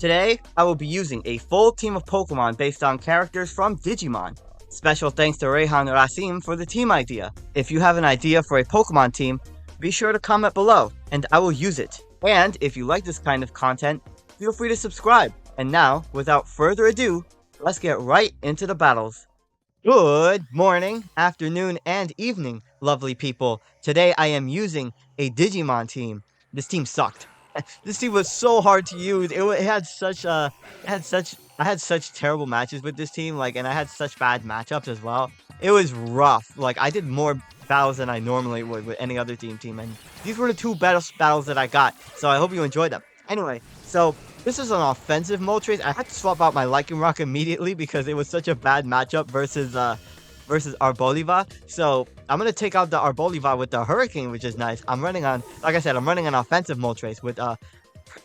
Today, I will be using a full team of Pokemon based on characters from Digimon. Special thanks to Rehan Rasim for the team idea. If you have an idea for a Pokemon team, be sure to comment below, and I will use it. And if you like this kind of content, feel free to subscribe. And now, without further ado, let's get right into the battles. Good morning, afternoon, and evening, lovely people. Today I am using a Digimon team. This team sucked. This team was so hard to use. It had such I had such terrible matches with this team, and I had such bad matchups as well. It was rough. Like, I did more battles than I normally would with any other team, and these were the two battles that I got. So I hope you enjoyed them. Anyway, so this is an offensive Moltres. I had to swap out my Lycanroc immediately because it was such a bad matchup versus Arboliva. So I'm gonna take out the Arboliva with the Hurricane, which is nice. I'm running on, like I said, I'm running an offensive Moltres with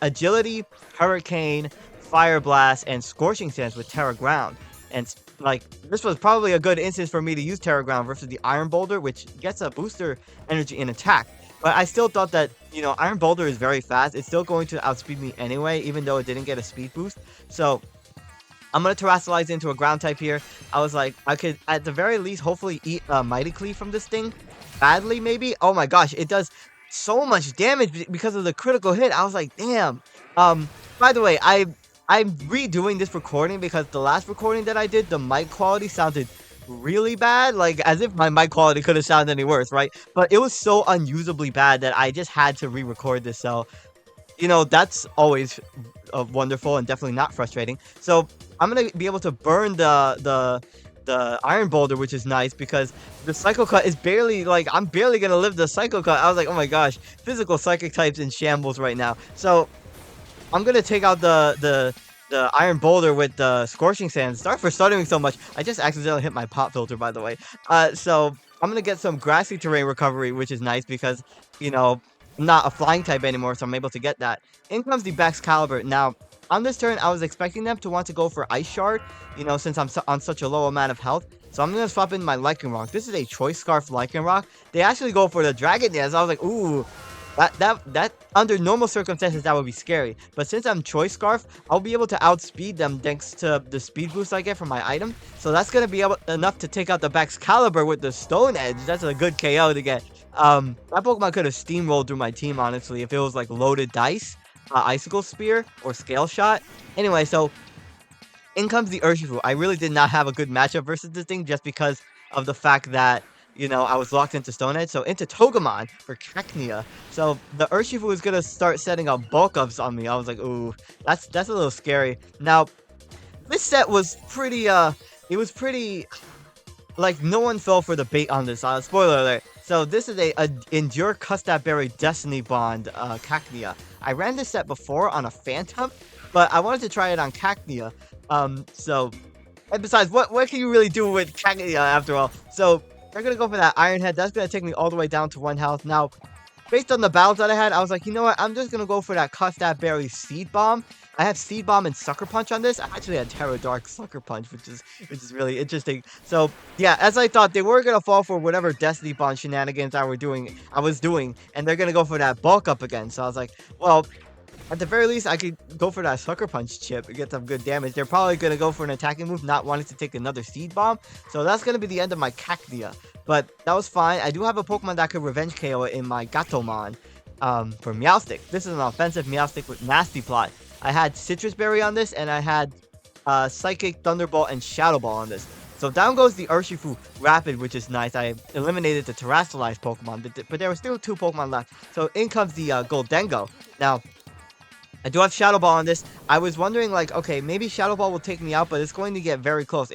Agility, Hurricane, Fire Blast, and Scorching Sands with Terra Ground. And this was probably a good instance for me to use Terra Ground versus the Iron Boulder, which gets a booster energy in attack. But I still thought that, Iron Boulder is very fast. It's still going to outspeed me anyway, even though it didn't get a speed boost. So I'm going to Terrasilize into a ground type here. I was like, I could, at the very least, hopefully eat Mighty Cleave from this thing. Badly, maybe? Oh my gosh, it does so much damage because of the critical hit. I was like, damn. By the way, I'm redoing this recording because the last recording that I did, the mic quality sounded really bad, like as if my mic quality could have sounded any worse, right? But it was so unusably bad that I just had to re-record this. So that's always wonderful and definitely not frustrating. So I'm gonna be able to burn the Iron Boulder, which is nice because the Psycho Cut is barely, I'm barely gonna live the Psycho Cut. I was like, oh my gosh, physical psychic types in shambles right now. So I'm gonna take out the Iron Boulder with the Scorching Sands. Sorry for stuttering so much. I just accidentally hit my pop filter, by the way. So I'm gonna get some grassy terrain recovery, which is nice because, I'm not a flying type anymore, so I'm able to get that. In comes the Baxcalibur. Now, on this turn, I was expecting them to want to go for Ice Shard, since I'm on such a low amount of health. So I'm gonna swap in my Lycanroc. This is a Choice Scarf Lycanroc. They actually go for the Dragon Dance. I was like, ooh. That under normal circumstances that would be scary, but since I'm Choice Scarf, I'll be able to outspeed them thanks to the speed boost I get from my item. So that's gonna be enough to take out the Baxcalibur with the Stone Edge. That's a good KO to get. That Pokemon could have steamrolled through my team, honestly, if it was like loaded dice, Icicle Spear, or Scale Shot. Anyway, so in comes the Urshifu. I really did not have a good matchup versus this thing just because of the fact that I was locked into Stone Edge, so into Togemon for Cacnea. So the Urshifu is gonna start setting up bulk ups on me. I was like, ooh, that's a little scary. Now, this set was pretty, it was pretty, no one fell for the bait on this. Spoiler alert. So this is a Endure Custap Berry Destiny Bond Cacnea. I ran this set before on a Phantom, but I wanted to try it on Cacnea. And besides, what can you really do with Cacnea after all? So I'm gonna go for that Iron Head. That's gonna take me all the way down to 1 health. Now, based on the battles that I had, I was like, you know what? I'm just gonna go for that Custap Berry Seed Bomb. I have Seed Bomb and Sucker Punch on this. I actually had Terra Dark Sucker Punch, which is really interesting. So yeah, as I thought, they were gonna fall for whatever Destiny Bond shenanigans I was doing, and they're gonna go for that bulk up again. So I was like, well, at the very least, I could go for that Sucker Punch chip and get some good damage. They're probably going to go for an attacking move, not wanting to take another Seed Bomb. So that's going to be the end of my Cacnea. But that was fine. I do have a Pokemon that could Revenge KO it in my Gatomon for Meowstic. This is an offensive Meowstic with Nasty Plot. I had Citrus Berry on this, and I had Psychic, Thunderbolt, and Shadow Ball on this. So down goes the Urshifu Rapid, which is nice. I eliminated the Terrasilize Pokemon, but there were still 2 Pokemon left. So in comes the Goldengo. Now, I do have Shadow Ball on this. I was wondering, okay, maybe Shadow Ball will take me out, but it's going to get very close.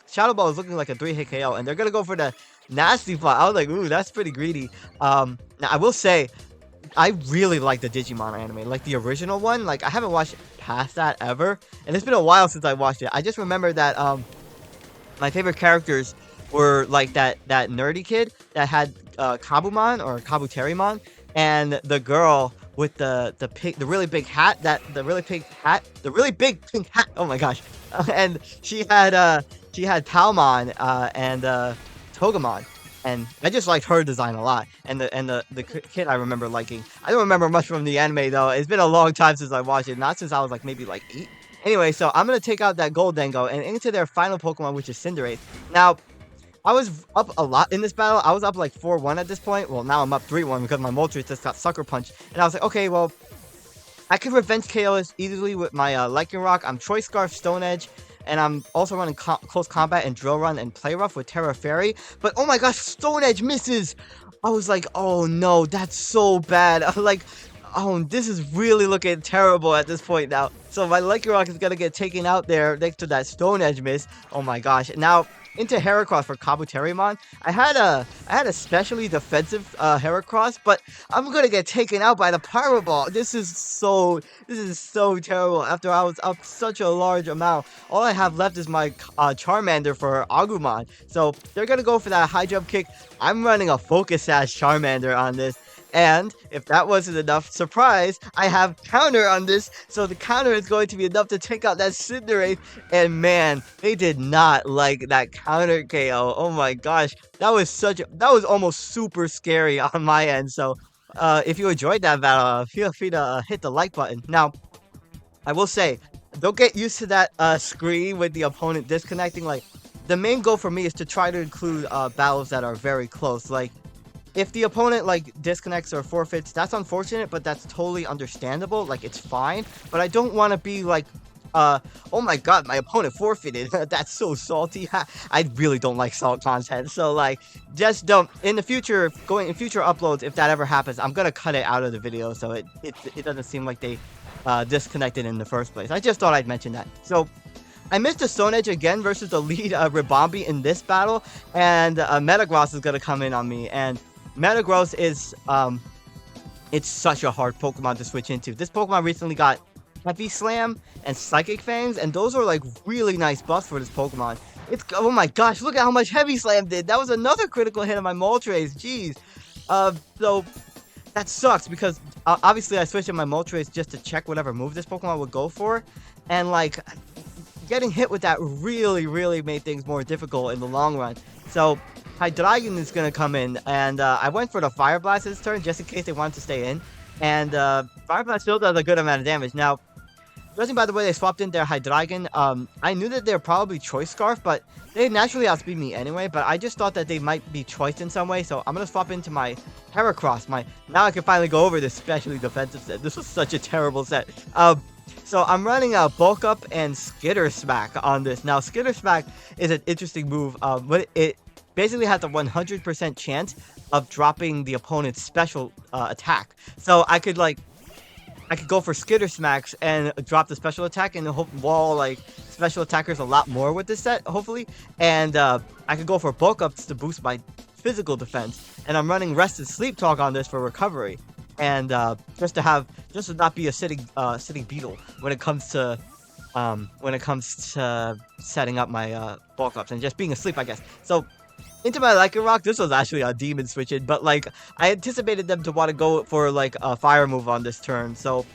Shadow Ball is looking like a 3-hit KO, and they're going to go for the Nasty Plot. I was like, ooh, that's pretty greedy. Now, I will say, I really like the Digimon anime, like the original one. I haven't watched past that ever, and it's been a while since I watched it. I just remember that my favorite characters were, that nerdy kid that had Kabumon, or Kabuterimon, and the girl with the really big hat, the really big pink hat. Oh my gosh. And she had Palmon and Togemon. And I just liked her design a lot, and the kid I remember liking. I don't remember much from the anime though. It's been a long time since I watched it, not since I was like maybe like 8. Anyway, so I'm gonna take out that Goldengo and into their final Pokemon, which is Cinderace. Now, I was up a lot in this battle. I was up like 4-1 at this point. Well, now I'm up 3-1 because my Moltres just got Sucker Punched. And I was like, okay, well, I can revenge KO this easily with my Lycanroc. I'm Choice Scarf, Stone Edge, and I'm also running Close Combat and Drill Run and Play Rough with Terra Fairy. But oh my gosh, Stone Edge misses! I was like, oh no, that's so bad. Like, oh, this is really looking terrible at this point now. So my Lycanroc is gonna get taken out there next to that Stone Edge miss. Oh my gosh. Now, into Heracross for Kabuterimon. I had a specially defensive Heracross, but I'm gonna get taken out by the Pyro Ball. This is so terrible. After I was up such a large amount, all I have left is my Charmander for Agumon. So they're gonna go for that high jump kick. I'm running a Focus Sash Charmander on this. And if that wasn't enough, surprise, I have counter on this, so the counter is going to be enough to take out that Cinderace, and man, they did not like that counter KO. Oh my gosh, that was almost super scary on my end. So, if you enjoyed that battle, feel free to hit the like button. Now, I will say, don't get used to that screen with the opponent disconnecting. Like, the main goal for me is to try to include battles that are very close. Like, if the opponent like disconnects or forfeits, that's unfortunate, but that's totally understandable. Like, it's fine, but I don't want to be like, oh my god, my opponent forfeited. That's so salty. I really don't like salt content. So like, just don't, in the future, in future uploads, if that ever happens, I'm gonna cut it out of the video so it doesn't seem like they disconnected in the first place. I just thought I'd mention that. So I missed a Stone Edge again versus the lead Ribombee in this battle, and Metagross is gonna come in on me. And Metagross is, it's such a hard Pokemon to switch into. This Pokemon recently got Heavy Slam and Psychic Fangs, and those are like really nice buffs for this Pokemon. Oh my gosh, look at how much Heavy Slam did. That was another critical hit on my Moltres, jeez. So that sucks because obviously I switched in my Moltres just to check whatever move this Pokemon would go for, and like, getting hit with that really made things more difficult in the long run. So Hydreigon is going to come in, and I went for the Fire Blast this turn just in case they wanted to stay in, and Fire Blast still does a good amount of damage. Now, judging by the way they swapped in their Hydreigon, I knew that they're probably Choice Scarf, but they naturally outspeed me anyway, but I just thought that they might be choiced in some way, so I'm going to swap into my Heracross. Now I can finally go over this specially defensive set. This was such a terrible set. So I'm running a Bulk Up and Skitter Smack on this. Now, Skitter Smack is an interesting move, but it basically has a 100% chance of dropping the opponent's special attack. So I could go for Skitter Smacks and drop the special attack and hope wall like special attackers a lot more with this set, hopefully. And I could go for Bulk Ups to boost my physical defense. And I'm running Rest and Sleep Talk on this for recovery. And just to not be a sitting beetle when it comes to setting up my Bulk Ups and just being asleep, I guess. So into my Lycanroc, this was actually a demon switch in, but like I anticipated them to want to go for like a fire move on this turn. So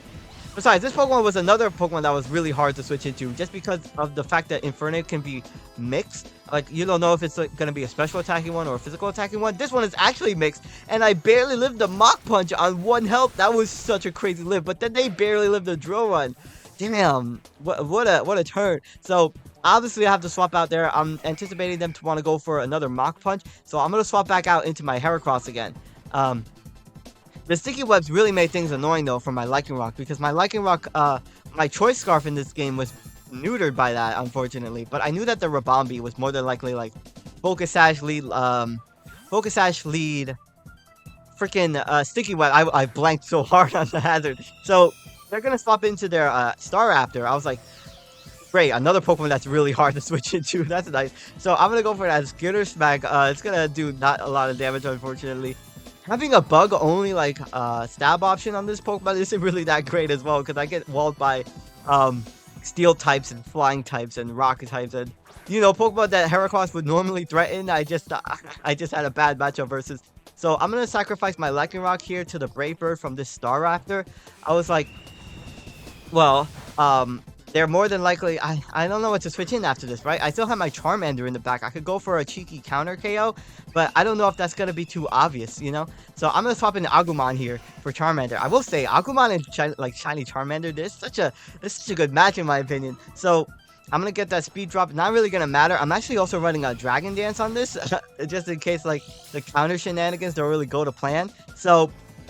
besides, this Pokemon was another Pokemon that was really hard to switch into just because of the fact that Infernape can be mixed. Like, you don't know if it's like, gonna be a special attacking one or a physical attacking one. This one is actually mixed, and I barely lived the Mach Punch on 1 health. That was such a crazy live, but then they barely lived the Drill Run. Damn, what a turn. So obviously I have to swap out there. I'm anticipating them to want to go for another Mach Punch, so I'm gonna swap back out into my Heracross again. The sticky webs really made things annoying though for my Lycanroc, because my Lycanroc, my Choice Scarf in this game was neutered by that, unfortunately. But I knew that the Ribombee was more than likely like Focus Sash lead, freaking sticky web. I blanked so hard on the hazard. So they're gonna swap into their Staraptor. I was like, great, another Pokemon that's really hard to switch into. That's nice. So I'm gonna go for that Skitter Smack. It's gonna do not a lot of damage, unfortunately. Having a bug only like stab option on this Pokemon isn't really that great as well, because I get walled by steel types and flying types and rock types, and you know, Pokemon that Heracross would normally threaten. I just had a bad matchup versus. So I'm gonna sacrifice my Lycanroc here to the Brave Bird from this Staraptor. I was like, well, they're more than likely, I don't know what to switch in after this, right? I still have my Charmander in the back. I could go for a cheeky counter KO, but I don't know if that's going to be too obvious, you know? So I'm going to swap in Agumon here for Charmander. I will say, Agumon and Shiny Charmander, this is such a good match in my opinion. So I'm going to get that speed drop. Not really going to matter. I'm actually also running a Dragon Dance on this, just in case, like, the counter shenanigans don't really go to plan. So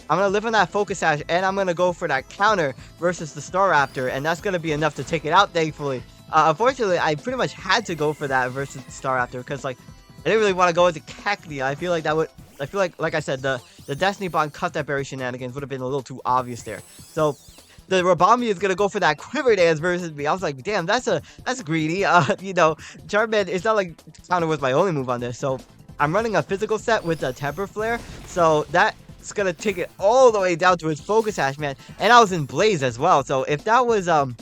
I'm going to live on that Focus Sash, and I'm going to go for that counter versus the Staraptor, and that's going to be enough to take it out, thankfully. Unfortunately, I pretty much had to go for that versus the Staraptor, because, like, I didn't really want to go with the Cacnea. I feel like I said, the Destiny Bond cut that berry shenanigans would have been a little too obvious there. So the Rabami is gonna go for that Quiver Dance versus me. I was like, damn, that's greedy. You know, Charmander, it's not like counter was my only move on this. So I'm running a physical set with a Temper Flare. So that's gonna take it all the way down to its Focus Sash, man. And I was in Blaze as well. So if that wasn't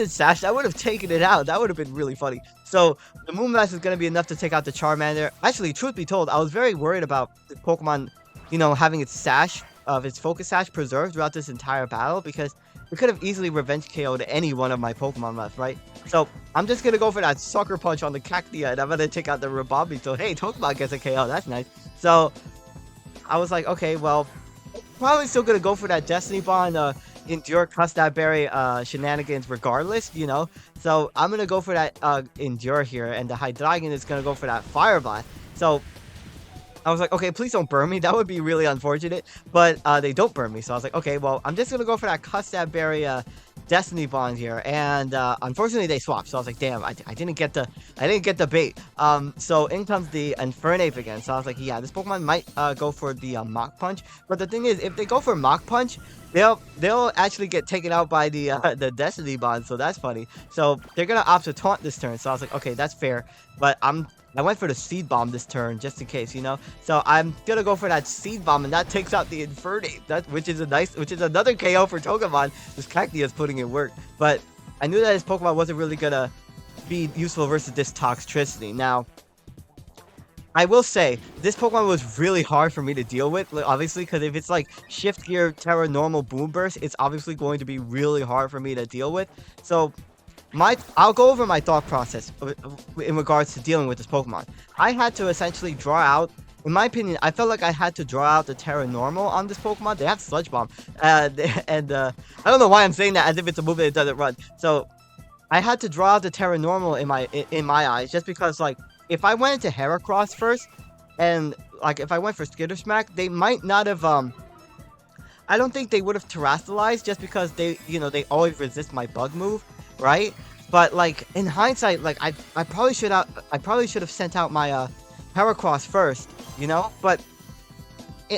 Sash, I would have taken it out. That would have been really funny. So the Moonblast is gonna be enough to take out the Charmander. Actually, truth be told, I was very worried about the Pokemon, you know, having its Sash of its Focus Sash preserved throughout this entire battle, because it could have easily revenge KO'd any one of my Pokemon left, right? So I'm just gonna go for that Sucker Punch on the Cacnea, and I'm gonna take out the Rabami. So hey, Pokemon gets a KO. That's nice. So I was like, okay, well, probably still gonna go for that Destiny Bond, Endure, Cuss that Berry, shenanigans regardless, you know? So I'm gonna go for that, Endure here, and the Hydreigon is gonna go for that Fire Blast. So I was like, okay, please don't burn me. That would be really unfortunate. But they don't burn me. So I was like, okay, well, I'm just going to go for that Custard Berry Destiny Bond here. And unfortunately, they swapped. So I was like, damn, I didn't get the bait. So in comes the Infernape again. So I was like, yeah, this Pokemon might go for the Mach Punch. But the thing is, if they go for Mach Punch, they'll actually get taken out by the Destiny Bond. So that's funny. So they're going to opt to taunt this turn. So I was like, okay, that's fair. But I went for the Seed Bomb this turn, just in case, you know? So I'm gonna go for that Seed Bomb, and that takes out the Infernape, which is another KO for Pokemon. This Cacnea is putting in work. But I knew that his Pokemon wasn't really gonna be useful versus this Toxtricity. Now, I will say, this Pokemon was really hard for me to deal with, obviously, because if it's like Shift Gear, Terra, Normal, Boom Burst, it's obviously going to be really hard for me to deal with. So I'll go over my thought process in regards to dealing with this Pokemon. I had to essentially draw out, in my opinion, I felt like I had to draw out the Terra Normal on this Pokemon. They have Sludge Bomb, and I don't know why I'm saying that as if it's a move that it doesn't run. So I had to draw out the Terra Normal in my eyes, just because, like, if I went into Heracross first, and like if I went for Skitter Smack, they might not have I don't think they would have Terastallized, just because they always resist my Bug move, right? But like in hindsight, like I probably should have sent out my Heracross first, you know? But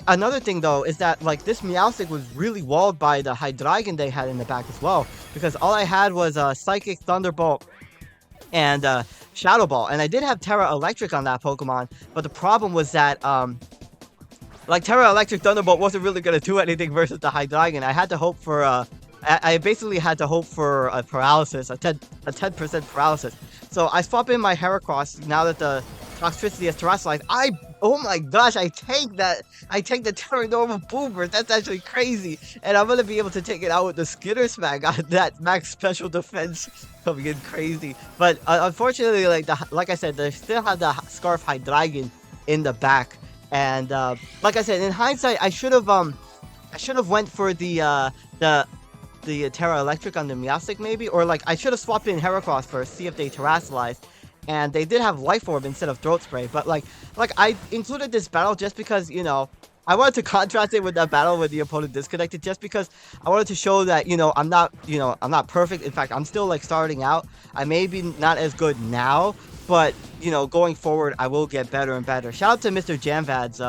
another thing though is that like this Meowstic was really walled by the Hydreigon they had in the back as well, because all I had was Psychic, Thunderbolt, and Shadow Ball, and I did have Terra Electric on that Pokemon, but the problem was that like Terra Electric Thunderbolt wasn't really gonna do anything versus the Hydreigon. I had to hope for I basically had to hope for a paralysis, a 10% paralysis. So I swap in my Heracross now that the Toxtricity has Terastallized. Oh my gosh, I take the Terra Normal Boomer. That's actually crazy. And I'm gonna be able to take it out with the Skitter Smack on that max special defense coming in crazy. But unfortunately, like I said, they still have the Scarf Hydreigon in the back. And like I said, in hindsight, I should have went for the Terra Electric on the Meowstic maybe, or like I should have swapped in Heracross first, see if they Terastallized, and they did have Life Orb instead of Throat Spray. But like I included this battle just because, you know, I wanted to contrast it with that battle with the opponent disconnected, just because I wanted to show that, you know, I'm not perfect. In fact, I'm still like starting out. I may be not as good now, but, you know, going forward, I will get better and better. Shout out to Mr. Jamvad's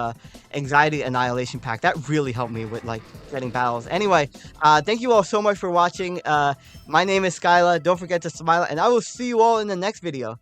Anxiety Annihilation Pack. That really helped me with, like, getting battles. Anyway, thank you all so much for watching. My name is SkyLaaa. Don't forget to smile, and I will see you all in the next video.